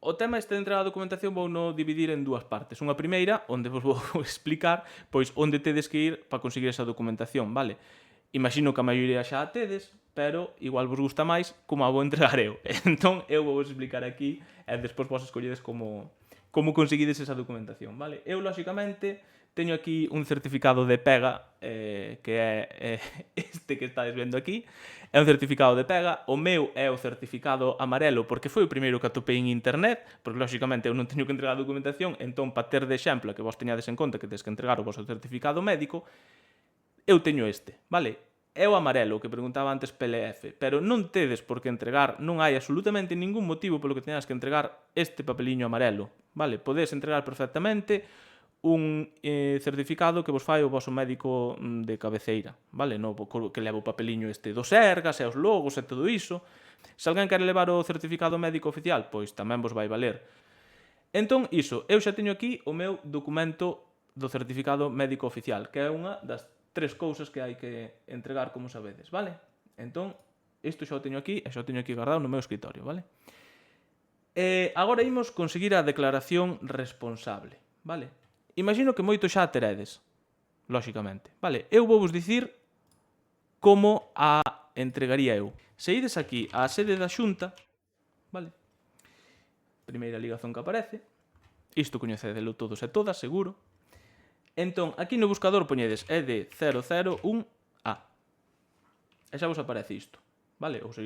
O tema este de entregar a documentación vou no dividir en dúas partes. Unha primeira, onde vos vou explicar pois onde tedes que ir para conseguir esa documentación, vale? Imagino que a maioría xa a tedes, pero igual vos gusta máis como a vou entregar eu. Entón, eu vou vos explicar aquí e despois vos escolledes como conseguides esa documentación, vale? Eu, lóxicamente, teño aquí un certificado de pega, que é este que estades vendo aquí. É un certificado de pega. O meu é o certificado amarelo porque foi o primeiro que atopei en internet, porque lóxicamente eu non teño que entregar a documentación, entón para ter de exemplo que vos teñades en conta que tedes que entregar o vosso certificado médico, eu teño este, vale? É o amarelo, que preguntaba antes PLF, pero non tedes por que entregar, non hai absolutamente ningún motivo polo que teñas que entregar este papeliño amarelo, vale? Podes entregar perfectamente un certificado que vos fai o voso médico de cabeceira, vale? No, que leva o papeliño este dos Sergas e os logos e todo iso. Se alguén quere levar o certificado médico oficial, pois tamén vos vai valer. Entón, iso, eu xa teño aquí o meu documento do certificado médico oficial, que é unha das 3 cousas que hai que entregar, como sabedes, vale? Entón, isto xa o teño aquí e xa o teño aquí guardado no meu escritorio, vale? Agora imos conseguir a declaración responsable, vale? Imagino que moito xa a teredes, lóxicamente, vale? Eu vou vos dicir como a entregaría eu. Se ides aquí á sede da Xunta, vale? Primeira ligazón que aparece. Isto coñecedelo todos e todas, seguro. Entón, aquí no buscador poñedes ED 001A. E xa vos aparece isto, vale? Ou se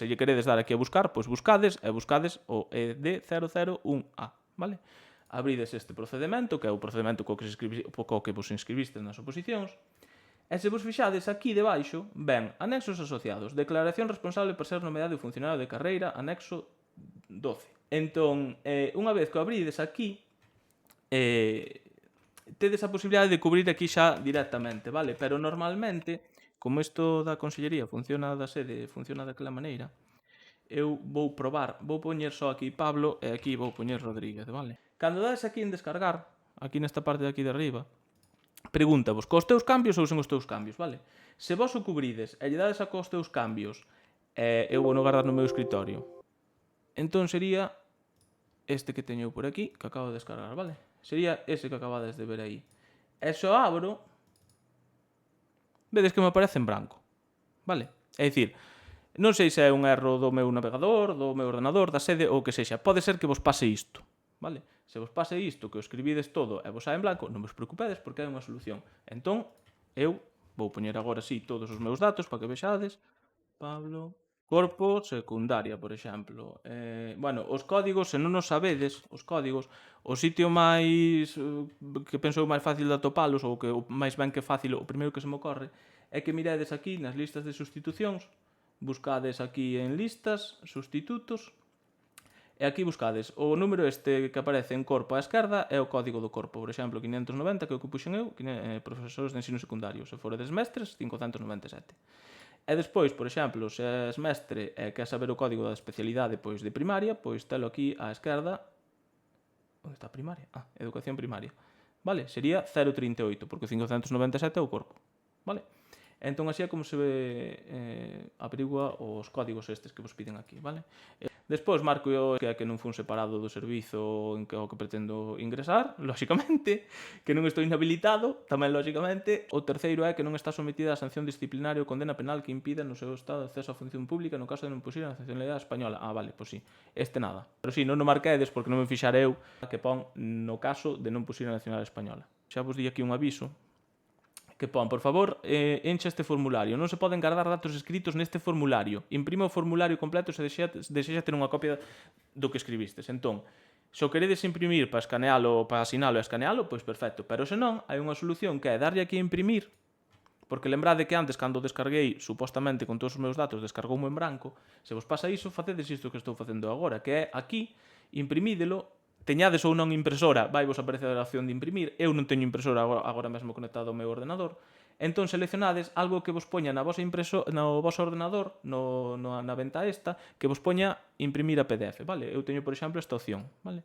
lle queredes dar aquí a buscar, pois buscades e buscades o ED 001A, vale? Abrides este procedimento, que é o procedimento co que vos inscribistes nas oposicións, e se vos fixades aquí debaixo, ven anexos asociados, declaración responsable por ser nomeado funcionario de carreira, anexo 12. Entón, unha vez que o abrides aquí, tedes a posibilidade de cubrir aquí xa directamente, vale? Pero normalmente, como isto da consellería funciona da sede, funciona daquela maneira, eu vou probar, vou poñer só aquí Pablo e aquí vou poñer Rodríguez, vale? Cando dades aquí en descargar, aquí nesta parte de aquí de arriba, pregúntavos cos teus cambios ou sen os teus cambios, vale? Se vos o cubrides e lle dades a cos teus cambios, eu vou no guardar no meu escritorio, entón sería este que teño por aquí, que acabo de descargar, vale? Sería ese que acabades de ver aí. E só abro, vedes que me aparece en branco, vale? É dicir, non sei se é un erro do meu navegador, do meu ordenador, da sede ou que sexa. Pode ser que vos pase isto, vale? Se vos pase isto, que o escribides todo e vos sae en blanco, non vos preocupedes porque hai unha solución. Entón, eu vou poñer agora sí todos os meus datos para que vexades. Pablo, corpo secundaria, por exemplo. Bueno, os códigos, se non os sabedes, os códigos, o sitio máis que penso máis fácil de atopalos, ou que máis ben que fácil, o primeiro que se me ocorre, é que miredes aquí nas listas de sustitucións, buscades aquí en listas, sustitutos, e aquí buscades o número este que aparece en corpo á esquerda é o código do corpo, por exemplo, 590, que é o que puxen eu, profesores de ensino secundario. Se foredes mestres, 597. E despois, por exemplo, se és mestre e queres saber o código da especialidade pois de primaria, pois telo aquí á esquerda. Onde está a primaria? Educación primaria. Vale? Sería 038, porque 597 é o corpo. Vale? Entón así é como se averigua os códigos estes que vos piden aquí, vale? Despois marco eu que é que non fun separado do servizo en que o que pretendo ingresar, lóxicamente, que non estou inhabilitado, tamén lóxicamente. O terceiro é que non está sometida a sanción disciplinaria ou condena penal que impida no seu estado de acceso á función pública no caso de non pusir a nacionalidade española. Vale, pois sí, este nada. Pero sí, non o marquedes porque non me fixarei eu que pon no caso de non pusir a nacionalidade española. Xa vos di aquí un aviso que pon, por favor, enche este formulario. Non se poden guardar datos escritos neste formulario. Imprima o formulario completo se desexa ter unha copia do que escribistes. Entón, se o queredes imprimir para escanealo, para asinalo e escanealo, pois perfecto. Pero se non, hai unha solución que é darlle aquí a imprimir, porque lembrade que antes, cando descarguei, supostamente con todos os meus datos, descargoume en branco. Se vos pasa iso, facedes isto que estou facendo agora, que é aquí, imprimídelo. Teñades ou non impresora, vai vos aparecer a opción de imprimir. Eu non teño impresora agora mesmo conectado ao meu ordenador. Entón seleccionades algo que vos poña no voso ordenador, na venta esta, que vos poña imprimir a PDF, vale? Eu teño, por exemplo, esta opción, vale?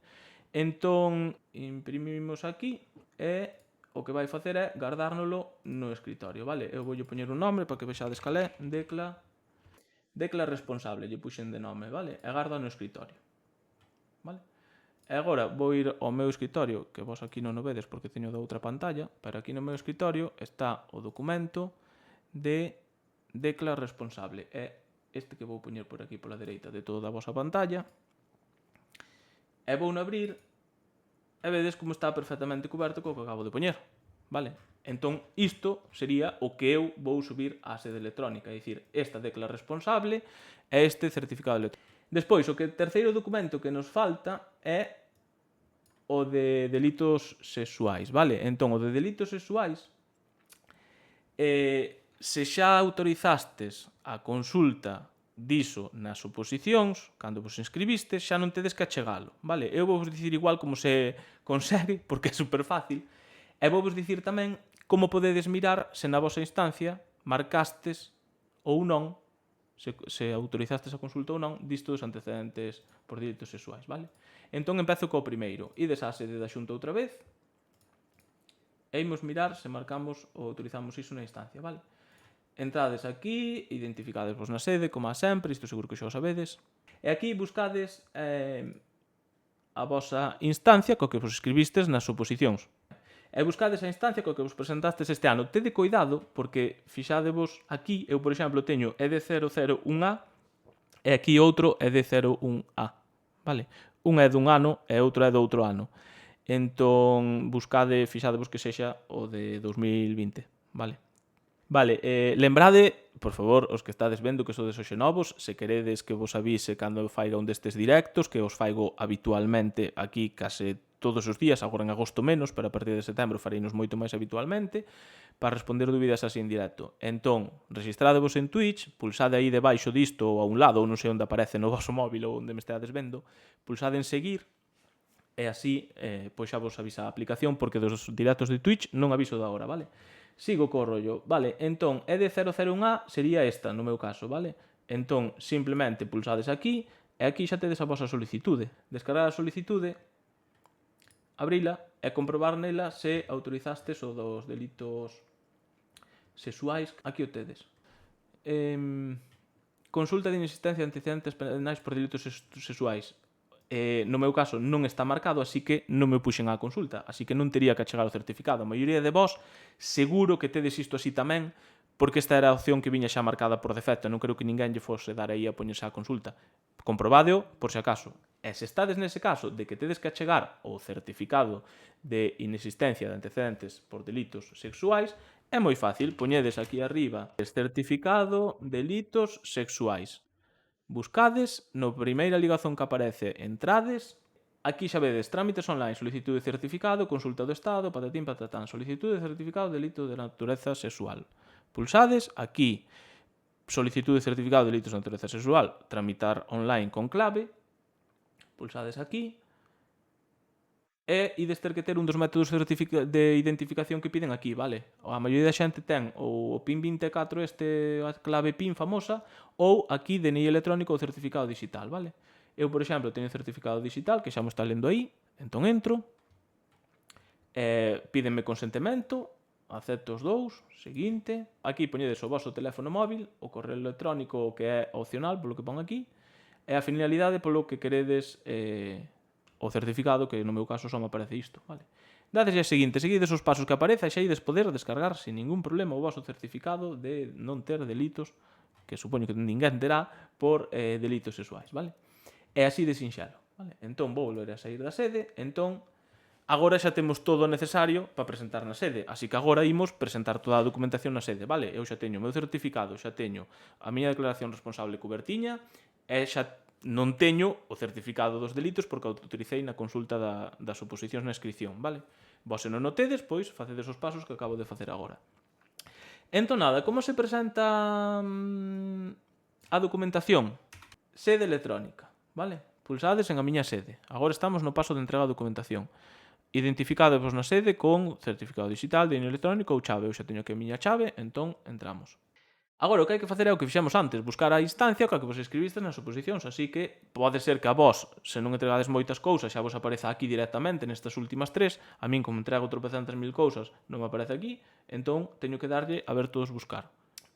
Entón, imprimimos aquí e o que vai facer é guardárnolo no escritorio, vale? Eu voulle poñer un nome para que vexades cal é, Decla responsable, lle puxen de nome, vale? E garda no escritorio, vale? E agora vou ir ao meu escritorio, que vos aquí non o vedes porque teño da outra pantalla, pero aquí no meu escritorio está o documento de decla responsable. É este que vou poñer por aquí pola dereita de toda a vosa pantalla. E vou abrir e vedes como está perfectamente coberto co que acabo de poñer. Vale? Entón, isto sería o que eu vou subir á sede electrónica, é dicir, esta decla responsable e este certificado electrónico. Despois, o terceiro documento que nos falta é o de delitos sexuais, vale? Entón, o de delitos sexuais, se xa autorizastes a consulta diso nas oposicións, cando vos inscribistes, xa non tedes que achegalo, vale? Eu vou vos dicir igual como se consegue, porque é super fácil, e vou vos dicir tamén como podedes mirar se na vosa instancia marcastes ou non, se autorizastes a consulta ou non, disto dos antecedentes por delitos sexuais, vale? Entón, empezo co primeiro. Ides á sede da Xunta outra vez, e imos mirar se marcamos ou autorizamos iso na instancia, vale? Entrades aquí, identificades vos na sede, como a sempre, isto seguro que xa o sabedes. E aquí buscades a vosa instancia co que vos escribistes nas oposicións. E buscades a instancia co que vos presentastes este ano. Tede cuidado, porque fixadevos aquí, eu, por exemplo, teño ED001A e aquí outro ED01A. Vale? Un é dun ano e outro é do outro ano. Entón, fixadevos que sexa o de 2020. Vale? Vale, lembrade, por favor, os que estades vendo que sodes hoxe novos, se queredes que vos avise cando faiga un destes directos, que os faigo habitualmente aquí case todos os días, agora en agosto menos, pero a partir de setembro fareinos moito máis habitualmente, para responder dúbidas así en directo. Entón, registradevos en Twitch, pulsade aí debaixo disto ou a un lado, ou non sei onde aparece no voso móvil ou onde me esteades vendo, pulsade en seguir, e así pois xa vos avisa a aplicación, porque dos directos de Twitch non aviso da hora, vale? Sigo co rollo, vale? Entón, ED001A sería esta, no meu caso, vale? Entón, simplemente pulsades aquí, e aquí xa tedes a vosa solicitude. Descargar a solicitude, abrila e comprobar nela se autorizastes o dos delitos sexuais. Aquí o tedes. Consulta de inexistencia de antecedentes penais por delitos sexuais. No meu caso non está marcado, así que non me puxen á consulta, así que non tería que achegar o certificado. A maioría de vós seguro que tedes isto así tamén, porque esta era a opción que viña xa marcada por defecto, non creo que ninguén lle fose dar aí a poñerse á consulta. Comprobádeo por se acaso. E se estades nese caso de que tedes que achegar o certificado de inexistencia de antecedentes por delitos sexuais, é moi fácil, poñedes aquí arriba certificado delitos sexuais. Buscades, no primeira ligazón que aparece, entrades, aquí xa vedes trámites online, solicitude de certificado, consulta do Estado, patatín, patatán, solicitude de certificado de delito de natureza sexual. Pulsades, aquí, solicitude de certificado de delitos de natureza sexual, tramitar online con clave, pulsades aquí, e ides ter que ter un dos métodos de identificación que piden aquí, vale? A maioría da xente ten o PIN 24 a clave PIN famosa, ou aquí DNI electrónico ou certificado digital, vale? Eu, por exemplo, teño certificado digital, que xa mo está lendo aí, entón entro, pídenme consentimento, acepto os dous, seguinte, aquí poñedes o voso teléfono móvil, o correo electrónico que é opcional, polo que pon aquí, e a finalidade polo que queredes o certificado, que no meu caso só me aparece isto, vale? Dades a seguinte, seguides os pasos que aparece e xa ides poder descargar sin ningún problema o voso certificado de non ter delitos, que supoño que ninguén terá, por delitos sexuais, vale? É así de sinxelo, vale? Entón vou volver a sair da sede, entón agora xa temos todo o necesario para presentar na sede, así que agora imos presentar toda a documentación na sede, vale? Eu xa teño o meu certificado, xa teño a miña declaración responsable cubertiña, e xa non teño o certificado dos delitos porque o utilicei na consulta das oposicións na inscripción, vale? Vos se non o tedes, pois facedes os pasos que acabo de facer agora. Entón nada, como se presenta a documentación? Sede electrónica, vale? Pulsades en a miña sede. Agora estamos no paso de entrega da documentación. Identificadevos na sede con certificado digital, DNI electrónico ou chave. Eu xa teño aquí a miña chave, entón entramos. Agora, o que hai que facer é o que fixemos antes, buscar a instancia coa que vos escribistes nas oposicións, así que pode ser que a vos, se non entregades moitas cousas, xa vos apareza aquí directamente nestas últimas tres, a min como entrego tropecentas mil cousas non me aparece aquí, entón teño que darlle a ver todos buscar.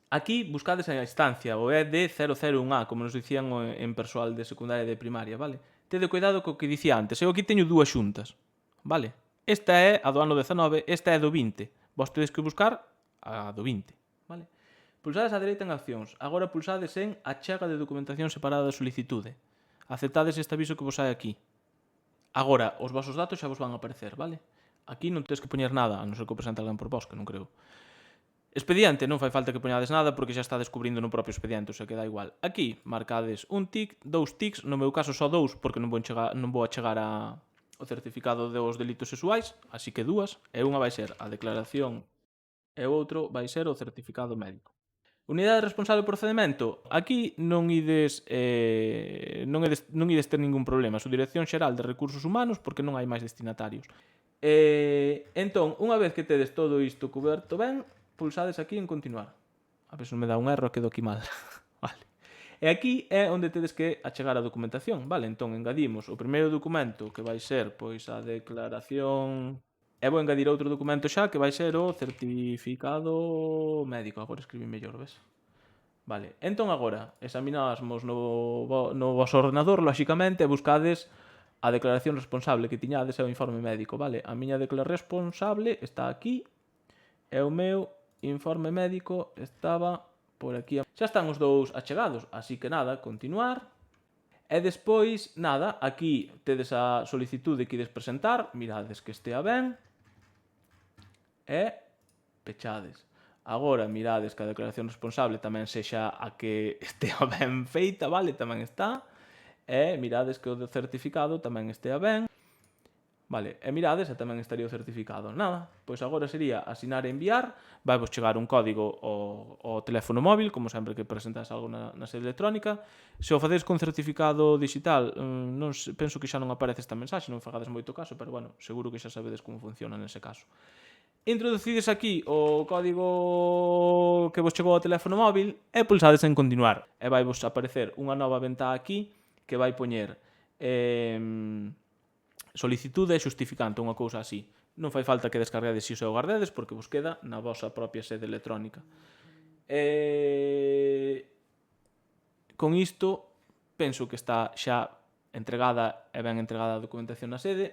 Aquí buscades a instancia, o ED001A, como nos dicían en persoal de secundaria e de primaria, vale? tede cuidado co que dicía antes. Eu aquí teño dúas xuntas, vale? Esta é a do ano 19, esta é do 20. Vos tedes que buscar a do 20, vale? Pulsades á dereita en accións. Agora pulsades en achega de documentación separada da solicitude. Aceptades este aviso que vos hai aquí. Agora, os vosos datos xa vos van a aparecer, vale? Aquí non tedes que poñer nada, a non ser que o presente alguén por vos, que non creo. Expediente, non fai falta que poñades nada porque xa está descubrindo no propio expediente, o sea que dá igual. Aquí marcades un tic, 2 tics, no meu caso só 2 porque non vou a chegar o certificado dos delitos sexuais, así que 2, e unha vai ser a declaración e o outro vai ser o certificado médico. Unidade responsable de procedemento, aquí non ides ter ningún problema. Subdirección Xeral de Recursos Humanos porque non hai máis destinatarios. Entón, unha vez que tedes todo isto coberto ben, pulsades aquí en continuar. A ver se non me dá un erro, quedo aquí mal. Vale. E aquí é onde tedes que achegar a documentación, vale? Entón, engadimos o primeiro documento que vai ser pois a declaración. E vou engadir outro documento xa que vai ser o certificado médico. Agora escribí mellor, ves? Vale, entón agora examinásmos no vosso ordenador, lóxicamente, e buscades a declaración responsable que tiñades é o informe médico, vale? A miña declaración responsable está aquí e o meu informe médico estaba por aquí. Xa están os dous achegados, así que nada, continuar. E despois, nada, aquí tedes a solicitude que ides presentar, mirades que estea ben e pechades. Agora mirades que a declaración responsable tamén sexa a que estea ben feita, vale? Tamén está. E mirades que o do certificado tamén estea ben. Vale, e mirades e tamén estaría o certificado. Nada, pois agora sería asinar e enviar, vai vos chegar un código ao teléfono móvil, como sempre que presentades algo na sede electrónica. Se o facedes con certificado digital, non penso que xa non aparece esta mensaxe, non fagades moito caso, pero bueno, seguro que xa sabedes como funciona nese caso. Introducides aquí o código que vos chegou ao teléfono móvil e pulsades en continuar. E vai vos aparecer unha nova ventá aquí que vai poñer solicitude e xustificante, unha cousa así. Non fai falta que descargades iso e o guardedes porque vos queda na vosa propia sede electrónica. Con isto, penso que está xa entregada e ben entregada a documentación na sede.